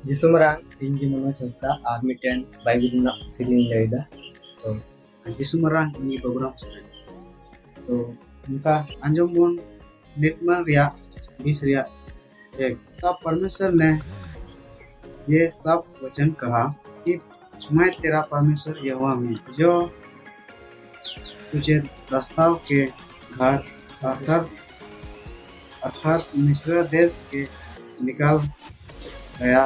Jisumarang tinggi Manoj Hasda Armiten Baibulna Tilin Leida. तो जिसुमरां ini program sudah. तो उनका अंजुमन निर्मल रिया बीस रिया एक तब परमेश्वर ने ये सब वचन कहा कि मैं तेरा परमेश्वर यहोवा हूँ जो तुझे रास्ताओं के घर अर्थात मिस्र देश के निकाल गया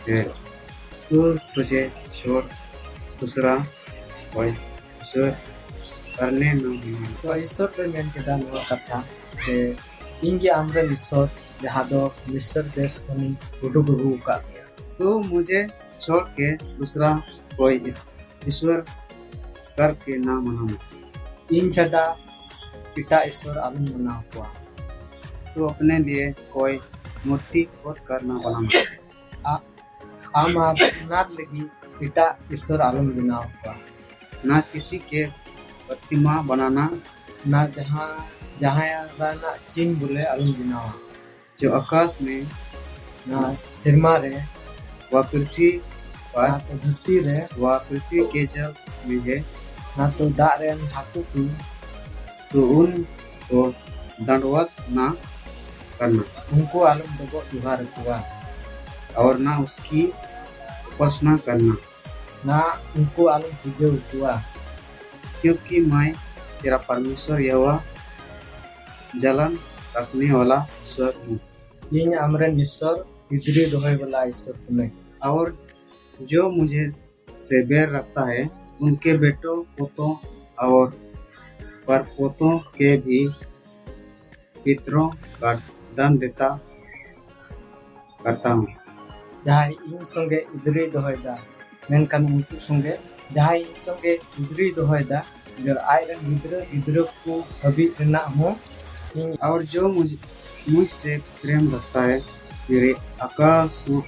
है। तू तुझे छोड़ दूसरा कोई ईश्वर करने न मिले। तो ईश्वर पे मेन केदा नवा कथा जे इंगे आमरे ईश्वर जहाँ दो मिस्र देश कोनी उडुगुरु का गया। तू मुझे छोड़ के दूसरा कोई ईश्वर करके ना मनाना। इन छड़ा पिता ईश्वर आलम बना हुआ। तू अपने लिए कोई मूर्ति खोद कर ना बनाना। आम आप नार लगी पिता ईश्वर आलम बना हुआ। ना किसी के प्रतिमा बनाना ना जहाँ जहाँ ना चिन्ह बोले आलम बना हुआ। जो आकाश में ना सिरमा रे व पृथ्वी पर ना तो धरती रे व पृथ्वी के जल में है ना तो दाग रे हाकू को तो उनको दंडवत ना करना उनको आलम दबो दुहार हुआ और ना उसकी उपासना करना ना उनको आलम पूजे हुआ क्योंकि मैं तेरा परमेश्वर यहोवा जलन रखने वाला ईश्वर हूँ। इन आमरन ईश्वर इधरी दोहे वाला ईश्वर तुम्हें और जो मुझे से बैर रखता है उनके बेटों पोतों और परपोतों के भी पितरों का दान देता करता हूँ। जहाँ इन संगे इधरी दोहे दा मेनकान उनको संगे जहाँ इन संगे इधरी दोहे दा अगर आयरन इधर को अभी ना हो और जो मुझसे प्रेम रखता है मेरे आकाशों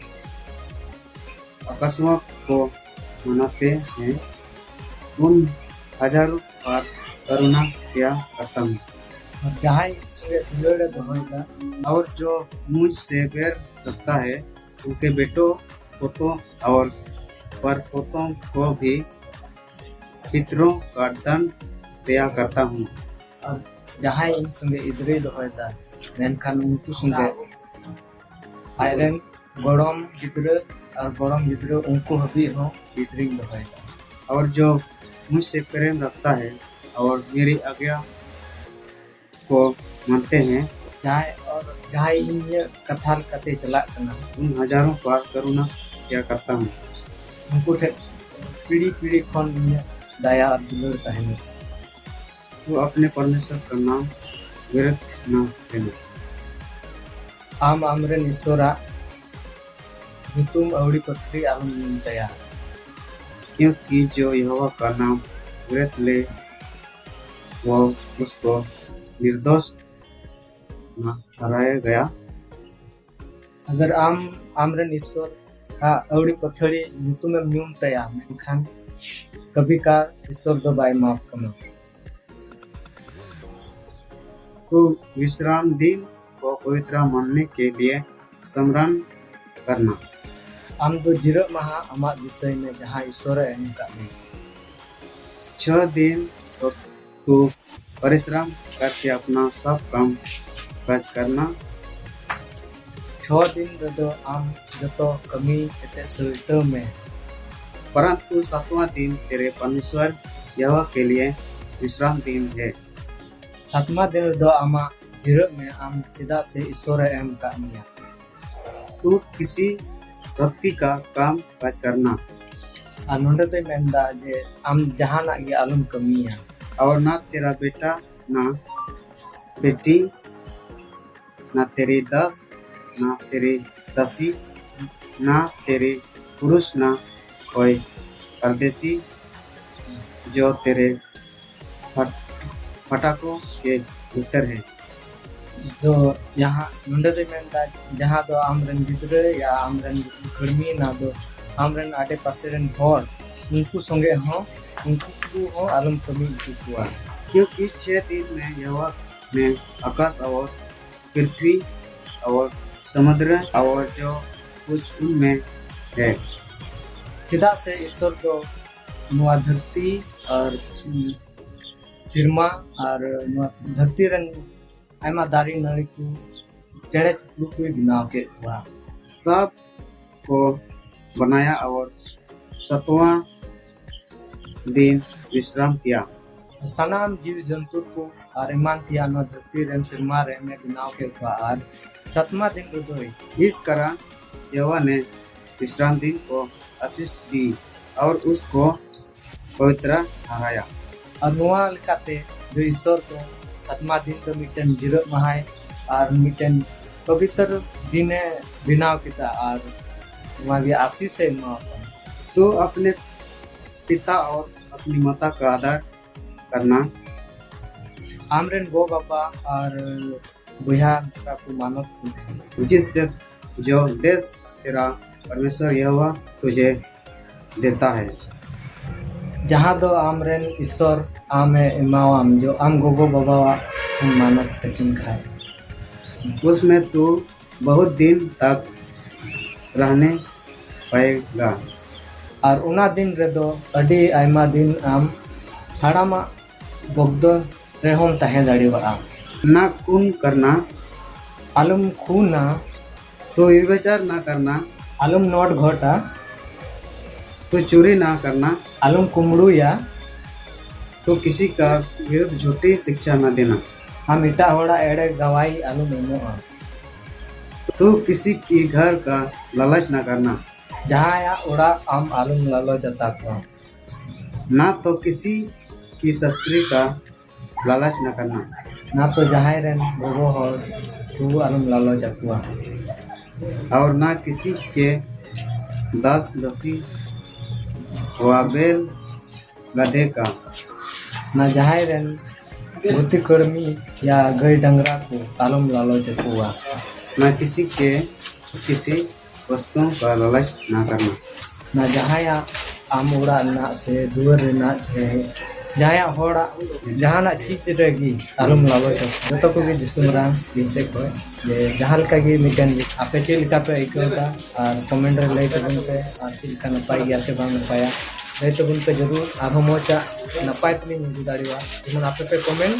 को मनाते हैं उन हजारों बार करुणा किया करता हूँ। और जहाँ इन संगे दुलड़ दोहे दा और जो मुझसे बैर रखता है उनके बेटों पोतों और परपोतों को भी पितरों का दान दिया करता हूँ। और जहाँ इन संगे इधरी दोहे दा मेनकान उनको संगे आयरन गरम गिद्र उनको अभी हो इधरी दोहे दा और जो मुझसे प्रेम रखता है और मेरी आज्ञा को मानते हैं जहाँ इन कथाल कते चला करना उन हजारों बार करुणा किया करता हूँ। उनको पीढ़ी खन दया और दुलर तहने तो अपने परमेश्वर का नाम व्यर्थ न लेना। आम आमरन ईश्वरा तुम अवड़ी पथरी आलम दया क्योंकि जो यहोवा का नाम व्यर्थ ले वो उसको निर्दोष न ठहराया गया। अगर आमरन ईश्वर का अवड़ी पथरी तुम म्यूम तया मेनखान कभी का ईश्वर दो बाय माफ कमा तो विश्राम दिन को पवित्र मानने के लिए स्मरण करना। आम दो जिर महा अमा विषय में जहाँ ईश्वर एम का में 6 दिन तो तू परिश्रम करके अपना सब काम काज करना। 6 दिन दो आम जतो कमी केते सहित में परंतु 7वां दिन तेरे परमेश्वर यहोवा के लिए विश्राम दिन है। 7वां दिन दो आमा जिर में आम चिदा से ईश्वर एम का मिया तू किसी व्यक्ति का काम काज करना और नोंडे तो मेंदा जे आम जहाना गे आलम कमिया और ना तेरा बेटा ना बेटी ना तेरी दास ना तेरी दासी ना तेरे पुरुष ना कोई परदेसी जो तेरे फटाकों के भीतर है। जो यहाँ नोंडे तो मेंदा जहाँ दो आमरन गिद्रे या आमरन कर्मी ना दो आमरन आटे पासेरन भोर उनको संगे हो उनको हो आलम कमी चुकुआ क्योंकि 6 दिन में यहोवा ने आकाश और पृथ्वी और समुद्र और जो कुछ उनमें है। चेदा से ईश्वर दो नुआ धरती और सिरमा और नुआ धरती रन आयमा दारी नारी को चेड़े चुपड़ू को बनाव के हुआ। सब को बनाया और 7वां दिन विश्राम किया। सनाम जीव जंतु को और ईमान तिया नुआ धरती रन सिरमा रे में बनाव के हुआ और 7वां दिन रुदोई। इस कारण यहोवा ने विश्राम दिन को आशीष दी और उसको पवित्र ठहराया। और नुआ लिखाते जो ईश्वर को 7वां दिन तो मिटन जिरो महाय और मिटन पवित्र दिन बनाव किता और वहाँ भी आशीष से तो अपने पिता और अपनी माता का आदर करना। आमरेन गो बाबा और बुया मिश्रा को मानव जिससे जो देश तेरा परमेश्वर यहोवा तुझे देता है। जहाँ दो आमरेन ईश्वर आमे इमावाम जो आम गोगो बाबा हम मानव तकिन खाए उसमें तू बहुत दिन तक रहने पाएगा। और उना दिन रे दो अडी आयमा दिन आम हड़ामा बगदो रेहोम तहे दाड़ीवा। ना खून करना, आलम खूना तो व्यभिचार ना करना, आलम नोट घोटा, तो चोरी ना करना, आलम कुमड़ू या तो किसी का विरुद्ध झूठी शिक्षा न देना, हम इटा होड़ा एड़े गवाही आलम एमोआ, तो किसी के घर का लालच न करना, जहाँ या उड़ा आम आलम लालो जता को, ना तो किसी की शस्त्री का लालच न करना, ना तो जहाँ रेन गोगो हो तू आलम लालो जतुआ, और ना किसी के दास दसी व बैल गधे का, ना जहाँ रेन भूति कर्मी या गई डंगरा को आलम लालो जतुआ, ना किसी के किसी वस्तुओं का लालच न करना, ना जहाँ या आम उड़ा ना से दुअर ना छे जहाँ या होड़ा जहाँ ना चीज रहेगी आलम लालो जत जो को भी जिसुमरान इनसे को ये जहाँ लका की मिटन आपे चे लिखा पे इकोटा और कमेंट रे लाइक बन पे और चे लिखा नपाई गया से बांग नपाया लाइक बन पे जरूर आप मोचा नपाई तनी मुझे दाड़ीवा इमन आपे पे कमेंट